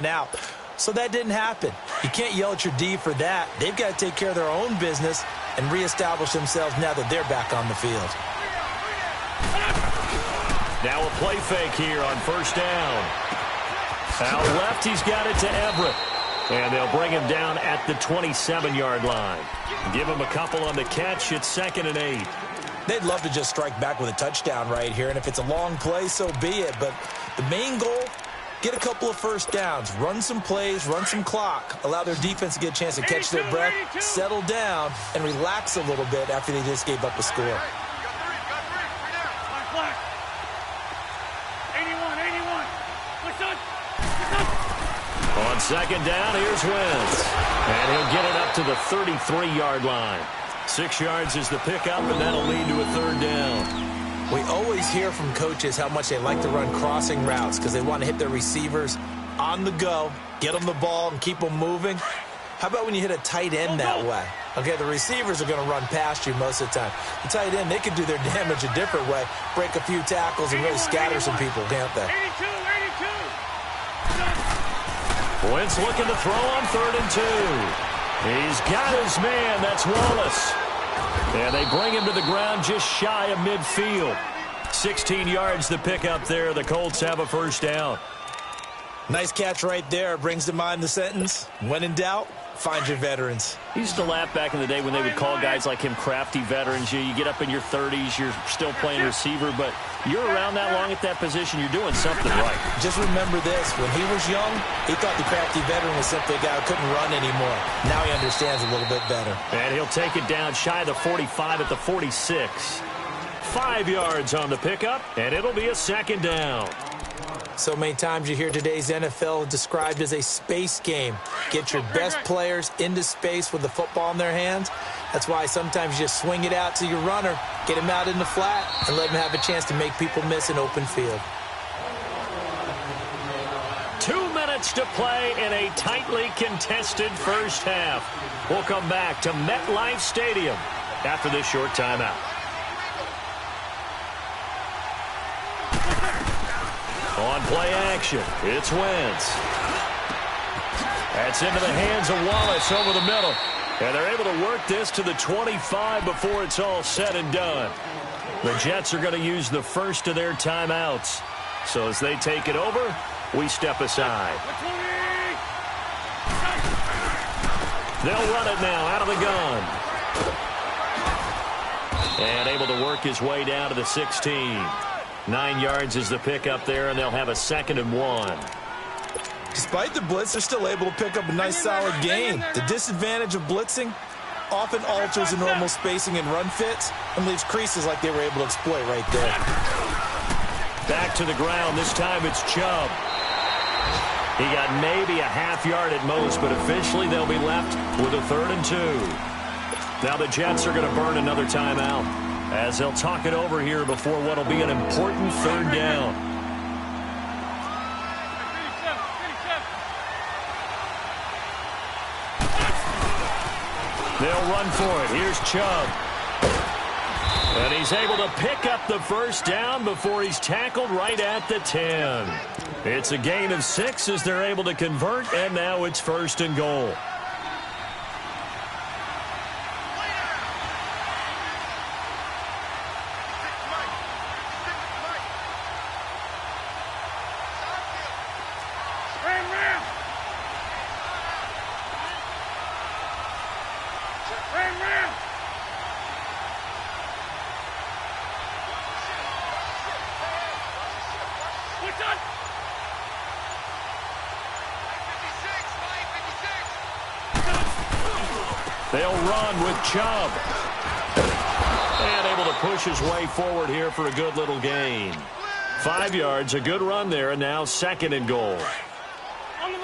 out. So that didn't happen. You can't yell at your D for that. They've got to take care of their own business and reestablish themselves now that they're back on the field. Now a play fake here on first down. Out left, he's got it to Everett. And they'll bring him down at the 27-yard line. Give him a couple on the catch. It's 2nd and 8. They'd love to just strike back with a touchdown right here, and if it's a long play, so be it. But the main goal, get a couple of first downs, run some plays, run some clock, allow their defense to get a chance to catch their breath, settle down, and relax a little bit after they just gave up a score. On second down, here's Wentz. And he'll get it up to the 33-yard line. 6 yards is the pickup, and that'll lead to a 3rd down. We always hear from coaches how much they like to run crossing routes because they want to hit their receivers on the go, get them the ball, and keep them moving. How about when you hit a tight end that way? Okay, the receivers are going to run past you most of the time. The tight end, they can do their damage a different way, break a few tackles, and really scatter some people, can't they? Wentz looking to throw on 3rd and 2. He's got his man. That's Wallace. And they bring him to the ground just shy of midfield. 16 yards to pick up there. The Colts have a first down. Nice catch right there. Brings to mind the sentence, when in doubt, find your veterans. He used to laugh back in the day when they would call guys like him crafty veterans. You get up in your 30s, you're still playing receiver, but you're around that long at that position, you're doing something right. Just remember this. When he was young, he thought the crafty veteran was simply a guy who couldn't run anymore. Now he understands a little bit better. And he'll take it down shy of the 45 at the 46. 5 yards on the pickup, and it'll be a 2nd down. So many times you hear today's NFL described as a space game. Get your best players into space with the football in their hands. That's why sometimes you just swing it out to your runner, get him out in the flat, and let him have a chance to make people miss an open field. 2 minutes to play in a tightly contested first half. We'll come back to MetLife Stadium after this short timeout. On play action, it's Wentz. That's into the hands of Wallace over the middle. And they're able to work this to the 25 before it's all said and done. The Jets are going to use the first of their timeouts. So as they take it over, we step aside. They'll run it now out of the gun. And able to work his way down to the 16. 9 yards is the pickup there, and they'll have a 2nd and 1. Despite the blitz, they're still able to pick up a nice, solid gain. The disadvantage of blitzing often alters the normal spacing and run fits and leaves creases like they were able to exploit right there. Back to the ground. This time it's Chubb. He got maybe a half yard at most, but officially they'll be left with a 3rd and 2. Now the Jets are going to burn another timeout as they'll talk it over here before what will be an important 3rd down. They'll run for it. Here's Chubb. And he's able to pick up the first down before he's tackled right at the 10. It's a gain of 6 as they're able to convert, and now it's 1st and goal. They'll run with Chubb. And able to push his way forward here for a good little gain. 5 yards, a good run there, and now 2nd and goal.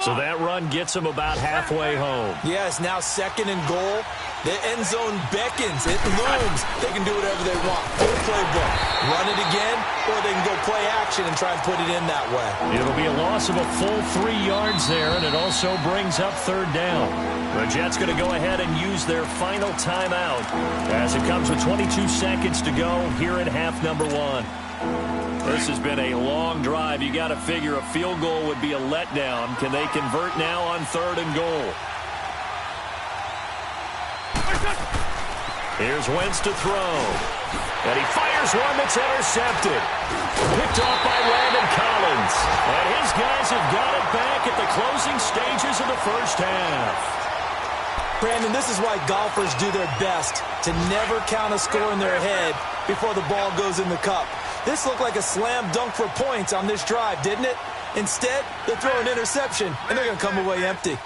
So that run gets him about halfway home. Yes, now 2nd and goal. The end zone beckons. It looms. They can do whatever they want. Full playbook. Run it again, or they can go play action and try and put it in that way. It'll be a loss of a full 3 yards there, and it also brings up 3rd down. The Jets going to go ahead and use their final timeout as it comes with 22 seconds to go here at half number 1. This has been a long drive. You got to figure a field goal would be a letdown. Can they convert now on 3rd and goal? Here's Wentz to throw. And he fires one that's intercepted. Picked off by Landon Collins. And his guys have got it back at the closing stages of the first half. Brandon, this is why golfers do their best to never count a score in their head before the ball goes in the cup. This looked like a slam dunk for points on this drive, didn't it? Instead, they throw an interception, and they're going to come away empty.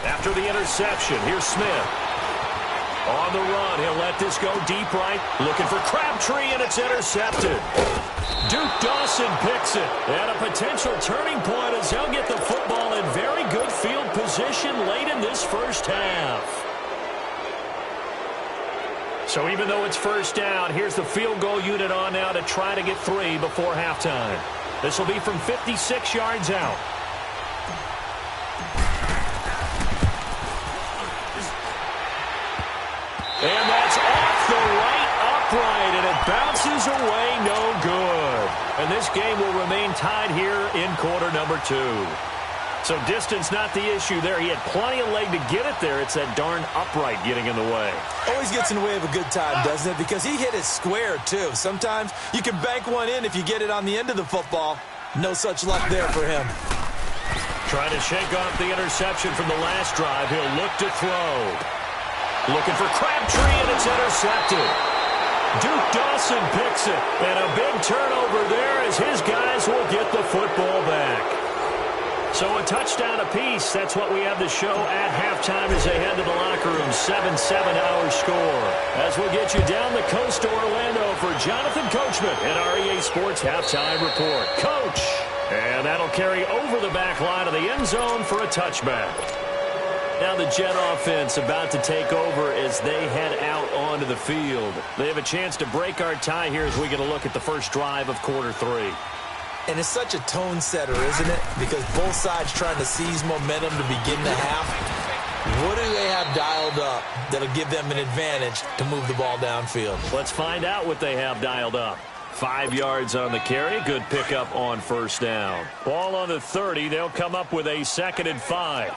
After the interception, here's Smith. On the run, he'll let this go deep right. Looking for Crabtree, and it's intercepted. Duke Dawson picks it. And a potential turning point as he'll get the football in very good field position late in this first half. So even though it's first down, here's the field goal unit on now to try to get 3 before halftime. This will be from 56 yards out. And that's off the right upright, and it bounces away, no good. And this game will remain tied here in quarter number 2. So distance not the issue there. He had plenty of leg to get it there. It's that darn upright getting in the way. Always gets in the way of a good time, doesn't it? Because he hit it square, too. Sometimes you can bank one in if you get it on the end of the football. No such luck there for him. Trying to shake off the interception from the last drive. He'll look to throw. Looking for Crabtree, and it's intercepted. Duke Dawson picks it. And a big turnover there as his guys will get the football back. So a touchdown apiece. That's what we have to show at halftime as they head to the locker room. 7-7 our score. As we'll get you down the coast to Orlando for Jonathan Coachman and our EA Sports Halftime Report. Coach! And that'll carry over the back line of the end zone for a touchback. Now the Jet offense about to take over as they head out onto the field. They have a chance to break our tie here as we get a look at the first drive of quarter 3. And it's such a tone setter, isn't it? Because both sides trying to seize momentum to begin the half. What do they have dialed up that'll give them an advantage to move the ball downfield? Let's find out what they have dialed up. 5 yards on the carry. Good pickup on first down. Ball on the 30. They'll come up with a 2nd and 5.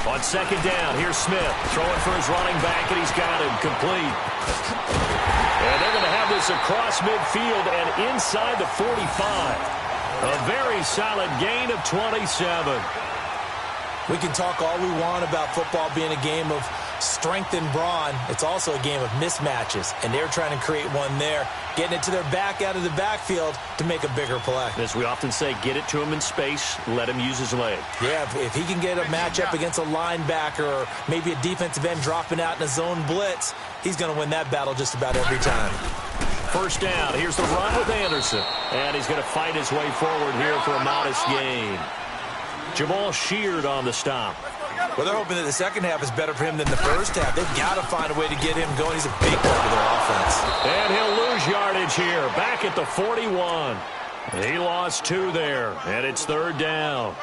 On 2nd down, here's Smith throwing for his running back, and he's got him complete. And they're going to have this across midfield and inside the 45. A very solid gain of 27. We can talk all we want about football being a game of strength and brawn. It's also a game of mismatches, and they're trying to create one there, getting it to their back out of the backfield to make a bigger play. As we often say, get it to him in space, let him use his leg. Yeah, if he can get a matchup against a linebacker or maybe a defensive end dropping out in a zone blitz, he's going to win that battle just about every time. First down, here's the run with Anderson. And he's going to fight his way forward here for a modest gain. Jamal Sheard on the stop. Well, they're hoping that the second half is better for him than the first half. They've got to find a way to get him going. He's a big part of their offense. And he'll lose yardage here, back at the 41. He lost 2 there, and it's 3rd down.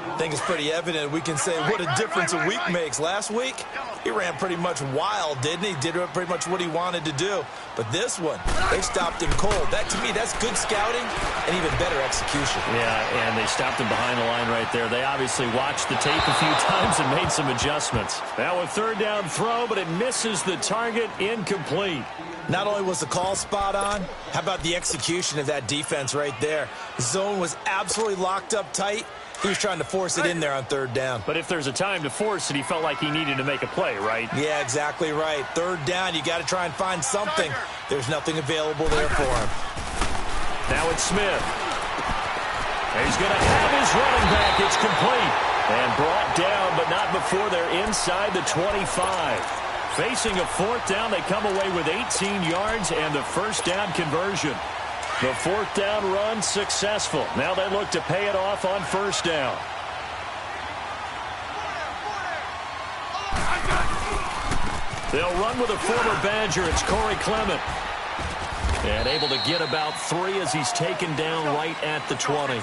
I think it's pretty evident. We can say what a difference a week makes. Last week, he ran pretty much wild, didn't he? Did pretty much what he wanted to do. But this one, they stopped him cold. That, to me, that's good scouting and even better execution. Yeah, and they stopped him behind the line right there. They obviously watched the tape a few times and made some adjustments. Now a 3rd down throw, but it misses the target, incomplete. Not only was the call spot on, how about the execution of that defense right there? The zone was absolutely locked up tight. He was trying to force it in there on 3rd down. But if there's a time to force it, he felt like he needed to make a play, right? Yeah, exactly right. 3rd down, you got to try and find something. There's nothing available there for him. Now it's Smith. He's going to have his running back. It's complete. And brought down, but not before they're inside the 25. Facing a 4th down, they come away with 18 yards and the first down conversion. The 4th down run successful. Now they look to pay it off on first down. They'll run with a former Badger. It's Corey Clement. And able to get about 3 as he's taken down right at the 20.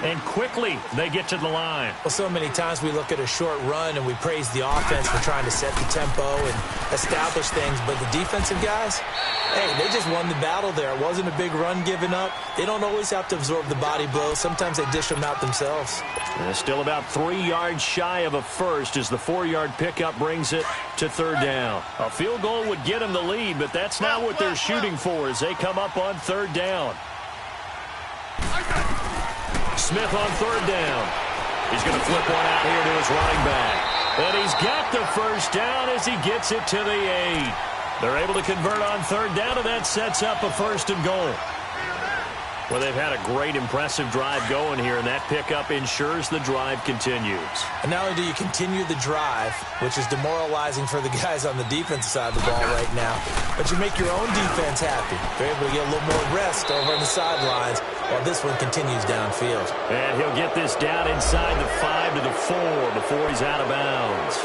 And quickly they get to the line. Well, so many times we look at a short run and we praise the offense for trying to set the tempo and establish things. But the defensive guys, hey, they just won the battle there. It wasn't a big run given up. They don't always have to absorb the body blows. Sometimes they dish them out themselves. And still about 3 yards shy of a first as the 4-yard pickup brings it to third down. A field goal would get them the lead, but that's not what they're shooting for as they come up on third down. Smith on third down. He's going to flip one out here to his running back. And he's got the first down as he gets it to the 8. They're able to convert on third down, and that sets up a first and goal. Well, they've had a great, impressive drive going here, and that pickup ensures the drive continues. And not only do you continue the drive, which is demoralizing for the guys on the defensive side of the ball right now, but you make your own defense happy. They're able to get a little more rest over on the sidelines while this one continues downfield. And he'll get this down inside the 5 to the 4 before he's out of bounds.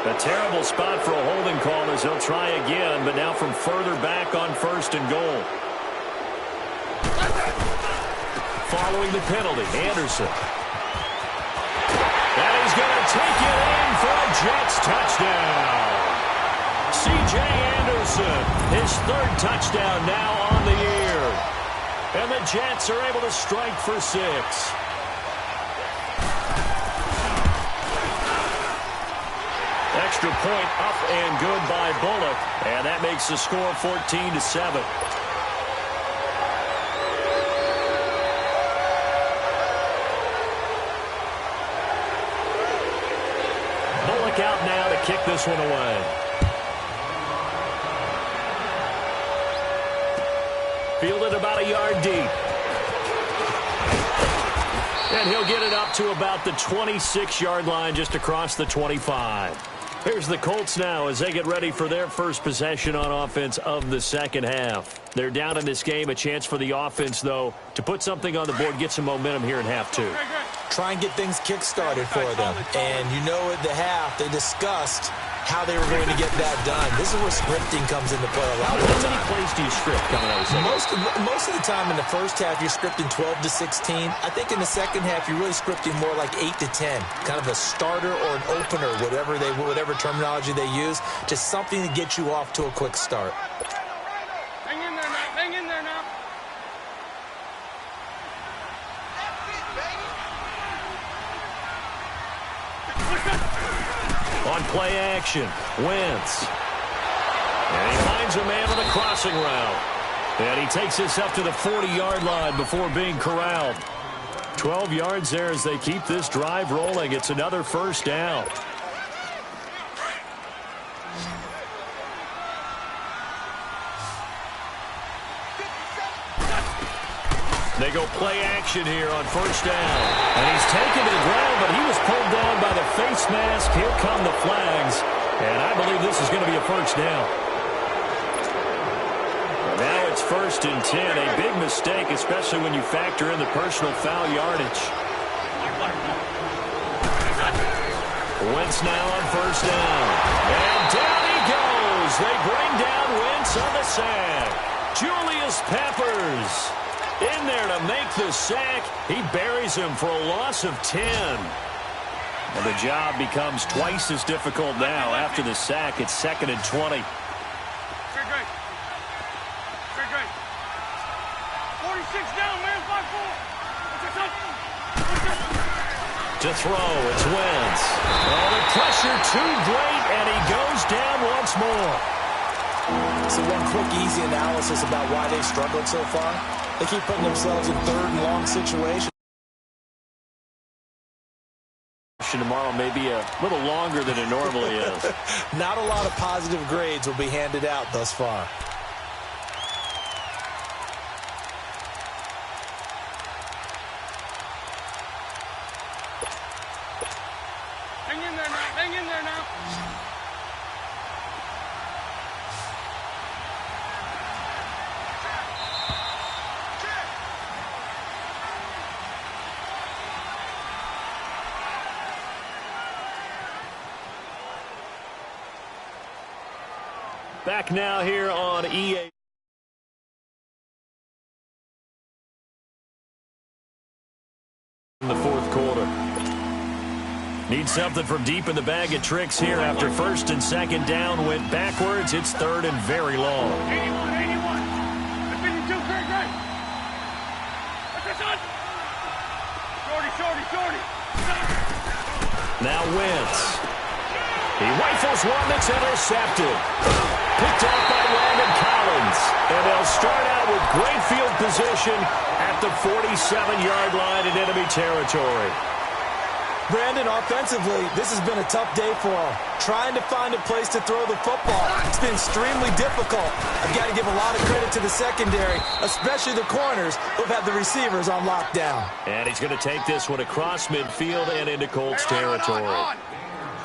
A terrible spot for a holding call as he'll try again, but now from further back on first and goal. Following the penalty, Anderson. And he's going to take it in for a Jets touchdown. C.J. Anderson, his third touchdown now on the year. And the Jets are able to strike for 6. Extra point up and good by Bullock. And that makes the score 14-7. Out now to kick this one away. Fielded about a yard deep. And he'll get it up to about the 26-yard line just across the 25. Here's the Colts now as they get ready for their first possession on offense of the second half. They're down in this game. A chance for the offense, though, to put something on the board, get some momentum here in half 2. Try and get things kick-started for them. And you know at the half, they discussed how they were going to get that done. This is where scripting comes into play a lot of the time. How many plays do you script coming out of the second? Most of the time in the first half, you're scripting 12 to 16. I think in the second half, you're really scripting more like 8 to 10. Kind of a starter or an opener, whatever terminology they use. Just something to get you off to a quick start. Hang in there now. Hang in there now. On play action, Wentz. And he finds a man on a crossing route. And he takes this up to the 40-yard line before being corralled. 12 yards there as they keep this drive rolling. It's another first down. They go play action here on first down. And he's taken to the ground, but he was pulled down by the face mask. Here come the flags. And I believe this is going to be a first down. Now it's 1st and 10. A big mistake, especially when you factor in the personal foul yardage. Wentz now on first down. And down he goes. They bring down Wentz on the sack. Julius Peppers in there to make the sack. He buries him for a loss of 10. And the job becomes twice as difficult now after the sack. It's 2nd and 20. Great. 46 down, man. 5-4. To throw, it's Wentz. Oh, the pressure too great, and he goes down once more. So one quick, easy analysis about why they struggled so far. They keep putting themselves in 3rd and long situations. Tomorrow may be a little longer than it normally is. Not a lot of positive grades will be handed out thus far. Hang in there now. Hang in there now. Back now here on EA. in the fourth quarter. Need something from deep in the bag of tricks here after first and second down went backwards. It's third and very long. 81, 81. 52, Craig, right. What's this on? Shorty. Now Wentz. He rifles one that's intercepted. Picked off by Landon Collins. And they'll start out with great field position at the 47-yard line in enemy territory. Brandon, offensively, this has been a tough day for him. Trying to find a place to throw the football. It's been extremely difficult. I've got to give a lot of credit to the secondary, especially the corners who've had the receivers on lockdown. And he's going to take this one across midfield and into Colts territory.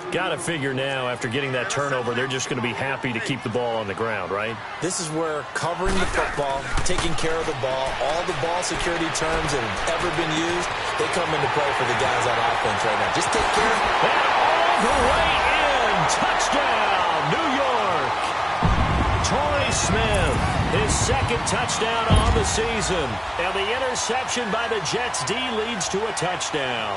Got to figure now, after getting that turnover, they're just going to be happy to keep the ball on the ground, right? This is where covering the football, taking care of the ball, all the ball security terms that have ever been used, they come into play for the guys on offense right now. Just take care of it. And all the way in. Touchdown, New York. Torrey Smith, his second touchdown on the season. And the interception by the Jets D leads to a touchdown.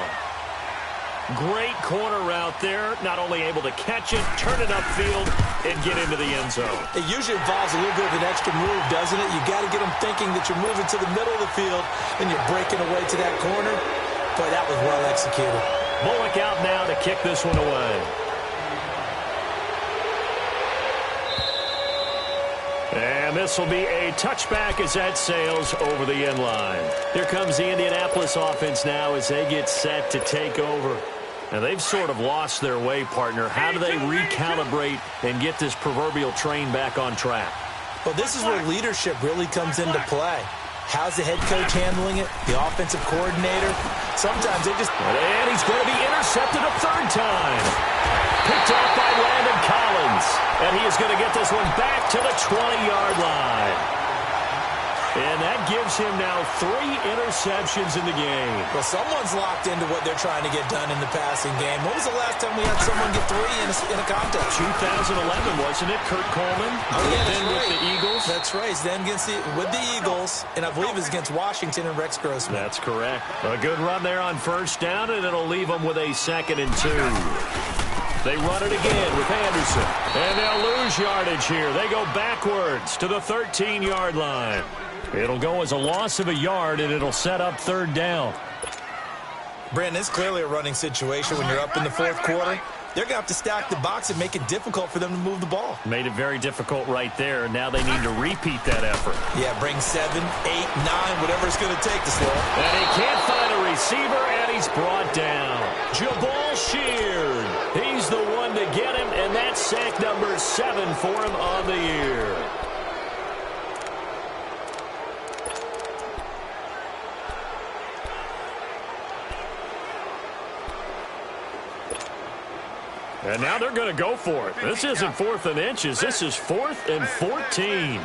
Great corner route there. Not only able to catch it, turn it upfield, and get into the end zone. It usually involves a little bit of an extra move, doesn't it? You got to get them thinking that you're moving to the middle of the field and you're breaking away to that corner. Boy, that was well executed. Bullock out now to kick this one away. And this will be a touchback as that sails over the end line. Here comes the Indianapolis offense now as they get set to take over. Now, they've sort of lost their way, partner. How do they recalibrate and get this proverbial train back on track? Well, this is where leadership really comes into play. How's the head coach handling it? The offensive coordinator? Sometimes they just... And he's going to be intercepted a third time. Picked off by Landon Collins. And he is going to get this one back to the 20-yard line. And that gives him now 3 interceptions in the game. Well, someone's locked into what they're trying to get done in the passing game. When was the last time we had someone get 3 in a contest? 2011, wasn't it? Kurt Coleman. Oh, yeah, that's right. With the Eagles. That's right. It's then with the Eagles, and I believe it's against Washington and Rex Grossman. That's correct. A good run there on first down, and it'll leave them with a 2nd and 2. They run it again with Anderson. And they'll lose yardage here. They go backwards to the 13-yard line. It'll go as a loss of a yard, and it'll set up 3rd down. Brandon, it's clearly a running situation when you're up in the 4th quarter. They're going to have to stack the box and make it difficult for them to move the ball. Made it very difficult right there. Now they need to repeat that effort. Yeah, bring 7, 8, 9, whatever it's going to take to slow. And he can't find a receiver, and he's brought down. Jabal Sheard. He's the one to get him, and that's sack number 7 for him on the year. And now they're going to go for it. This isn't 4th and inches. This is 4th and 14.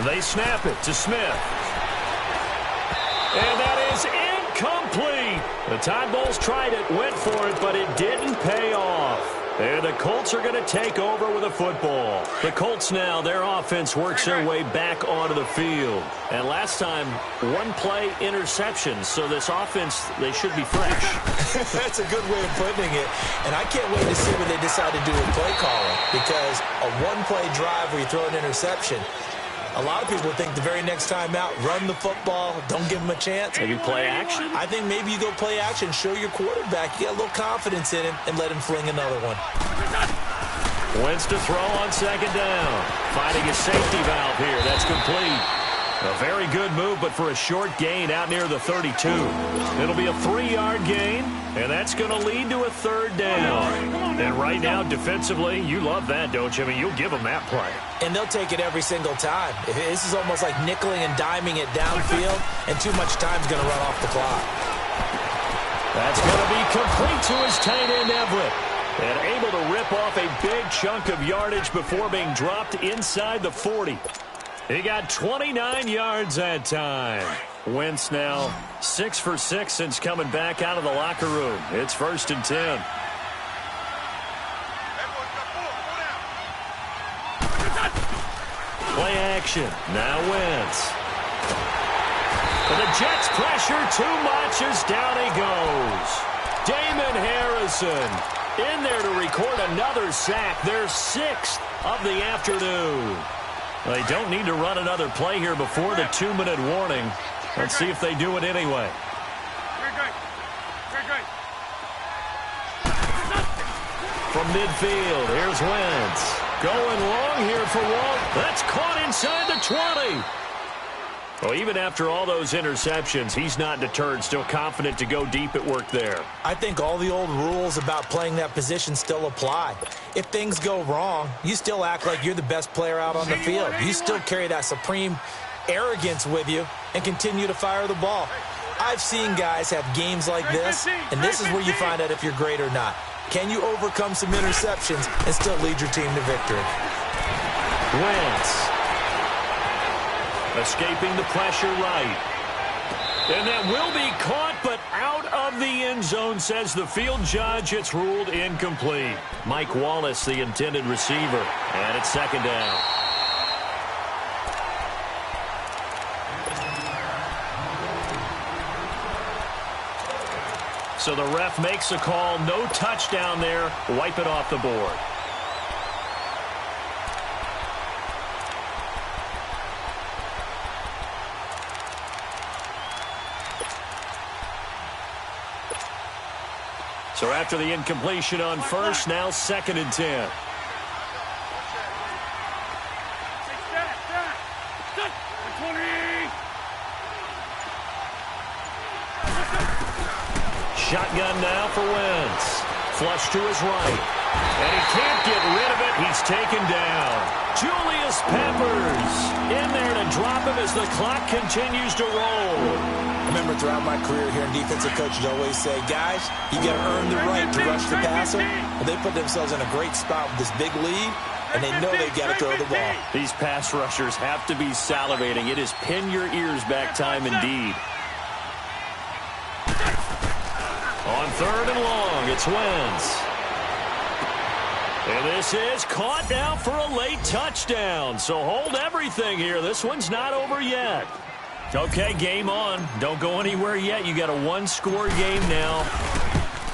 They snap it to Smith. And that is incomplete. The Tide Bulls tried it, went for it, but it didn't pay off. And the Colts are going to take over with a football. The Colts now, their offense works their way back onto the field. And last time, 1-play interception. So this offense, they should be fresh. That's a good way of putting it. And I can't wait to see what they decide to do with play calling. Because a 1-play drive where you throw an interception, a lot of people think the very next time out, run the football, don't give them a chance. Maybe play action? I think maybe you go play action, show your quarterback, you got a little confidence in him, and let him fling another one. Wentz to throw on 2nd down. Finding a safety valve here. That's complete. A very good move, but for a short gain out near the 32. It'll be a 3-yard gain, and that's going to lead to a 3rd down. And right now, defensively, you love that, don't you? I mean, you'll give them that play. And they'll take it every single time. This is almost like nickeling and diming it downfield, and too much time's going to run off the clock. That's going to be complete to his tight end, Everett. And able to rip off a big chunk of yardage before being dropped inside the 40. He got 29 yards that time. Wentz now 6 for 6 since coming back out of the locker room. It's 1st and 10. Play action. Now Wentz. And the Jets pressure too much as down he goes. Damon Harrison in there to record another sack. Their 6th of the afternoon. They don't need to run another play here before the 2-minute warning. Let's see if they do it anyway. Very good. Very good. From midfield, here's Wentz. Going long here for Walt. That's caught inside the 20. Well, even after all those interceptions, he's not deterred, still confident to go deep at work there. I think all the old rules about playing that position still apply. If things go wrong, you still act like you're the best player out on the field. You still carry that supreme arrogance with you and continue to fire the ball. I've seen guys have games like this, and this is where you find out if you're great or not. Can you overcome some interceptions and still lead your team to victory? Wentz. Escaping the pressure right. And that will be caught, but out of the end zone, says the field judge. It's ruled incomplete. Mike Wallace, the intended receiver. And it's 2nd down. So the ref makes a call. No touchdown there. Wipe it off the board. So after the incompletion on first, now 2nd and 10. Shotgun now for Wentz. Flush to his right. And he can't get rid of it. He's taken down. Julius Peppers in there to drop him as the clock continues to roll. I remember throughout my career here in defensive coaches always say, guys, you got to earn the right to rush the passer. Well, they put themselves in a great spot with this big lead, and they know they got to throw the ball. These pass rushers have to be salivating. It is pin your ears back time indeed. On 3rd and long, it's Wentz. And this is caught now for a late touchdown. So hold everything here. This one's not over yet. Okay, game on. Don't go anywhere yet. You got a 1-score game now.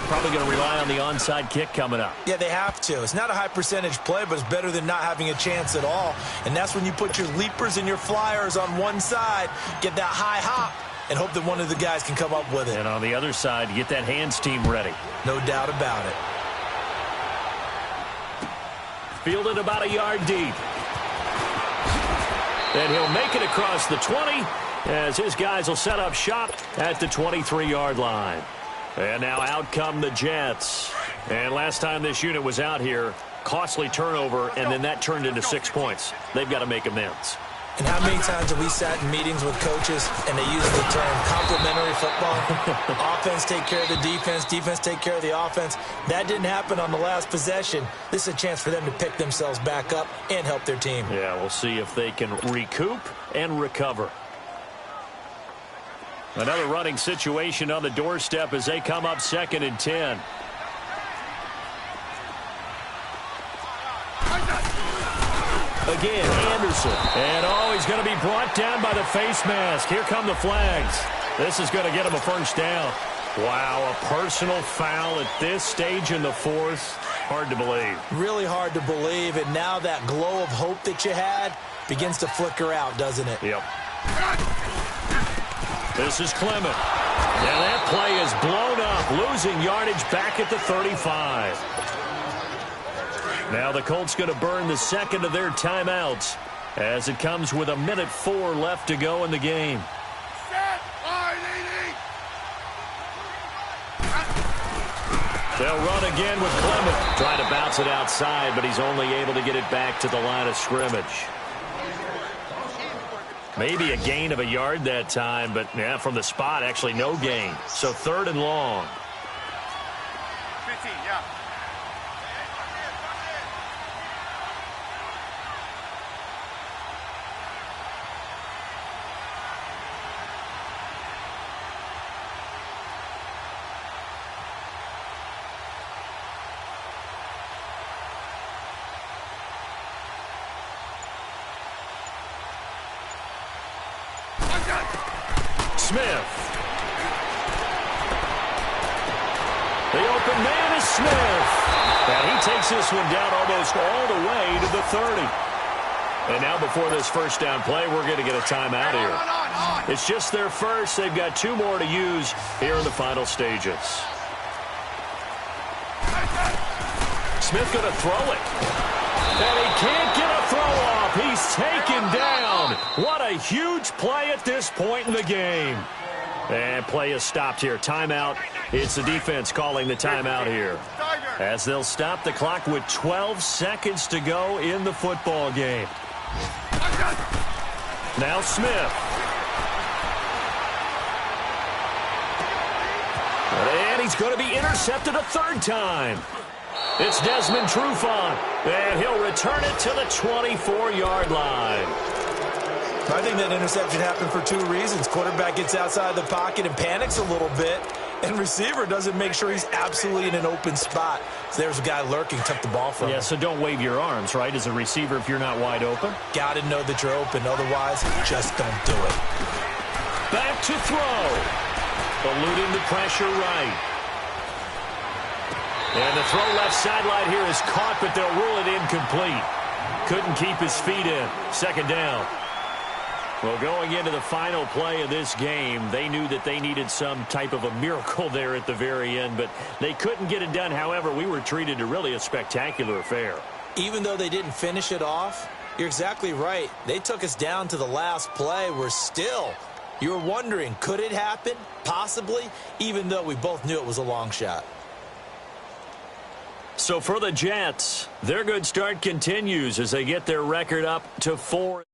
Probably going to rely on the onside kick coming up. Yeah, they have to. It's not a high percentage play, but it's better than not having a chance at all. And that's when you put your leapers and your flyers on one side, get that high hop, and hope that one of the guys can come up with it. And on the other side, get that hands team ready. No doubt about it. Fielded about a yard deep. And he'll make it across the 20 as his guys will set up shop at the 23-yard line. And now out come the Jets. And last time this unit was out here, costly turnover, and then that turned into 6 points. They've got to make amends. And how many times have we sat in meetings with coaches and they use the term complementary football? Offense take care of the defense, defense take care of the offense. That didn't happen on the last possession. This is a chance for them to pick themselves back up and help their team. Yeah, we'll see if they can recoup and recover. Another running situation on the doorstep as they come up 2nd and 10. Again, Anderson. And he's going to be brought down by the face mask. Here come the flags. This is going to get him a first down. Wow, a personal foul at this stage in the 4th. Hard to believe. Really hard to believe, and now that glow of hope that you had begins to flicker out, doesn't it? Yep. This is Clement. And that play is blown up, losing yardage back at the 35. Now the Colts going to burn the second of their timeouts as it comes with 1:04 left to go in the game. They'll run again with Clement. Trying to bounce it outside, but he's only able to get it back to the line of scrimmage. Maybe a gain of a yard that time, but yeah, from the spot, actually no gain. So 3rd and long. 15, yeah. Smith. The open man is Smith. And he takes this one down almost all the way to the 30. And now before this first down play, we're going to get a timeout here. It's just their first. They've got 2 more to use here in the final stages. Smith going to throw it. And he can't get a throw off. He's taken down. What a huge play at this point in the game. And play is stopped here. Timeout. It's the defense calling the timeout here, as they'll stop the clock with 12 seconds to go in the football game. Now Smith. And he's going to be intercepted a third time. It's Desmond Trufant, and he'll return it to the 24-yard line. I think that interception happened for 2 reasons. Quarterback gets outside the pocket and panics a little bit, and receiver doesn't make sure he's absolutely in an open spot. So there's a guy lurking, took the ball from him. Yeah, so don't wave your arms, right, as a receiver if you're not wide open. Got to know that you're open. Otherwise, just don't do it. Back to throw. Eluding the pressure right. And the throw left sideline here is caught, but they'll rule it incomplete. Couldn't keep his feet in. Second down. Well, going into the final play of this game, they knew that they needed some type of a miracle there at the very end, but they couldn't get it done. However, we were treated to really a spectacular affair. Even though they didn't finish it off, you're exactly right. They took us down to the last play. We're still, you're wondering, could it happen? Possibly, even though we both knew it was a long shot. So for the Jets, their good start continues as they get their record up to 4.